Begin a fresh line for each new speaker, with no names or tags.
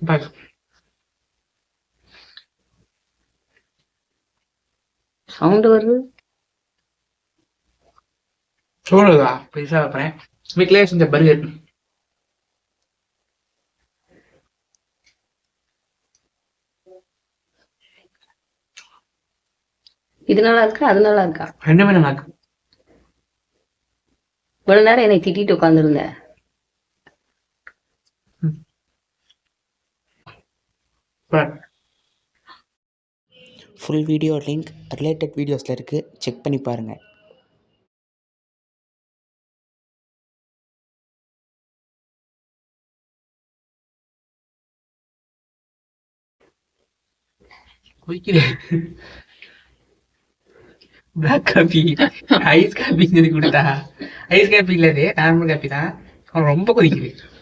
பாரு
சவுண்ட் வருது.
சோறுதா பெருசா வைப்பேன். வீட்லயே செஞ்ச பர்கர்.
இது நல்லா இருக்கா, அது நல்லா இருக்கா?
ரெண்டுமே நல்லா இருக்கு.
இவ்வளவு நேரம் என்னை திட்டிட்டு உட்காந்துருந்தேன்.
பாரு.
ஃபுல் வீடியோ லிங்க் ரிலேட்டட் வீடியோஸில் இருக்குது, செக் பண்ணி பாருங்கள்.
குடிக்கிறேன். பிளாக் காபி ஐஸ் காபி சொல்லி கொடுத்தா ஐஸ் காபி இல்லது நார்மல் காபி தான். அவன் ரொம்ப கொதிக்குது.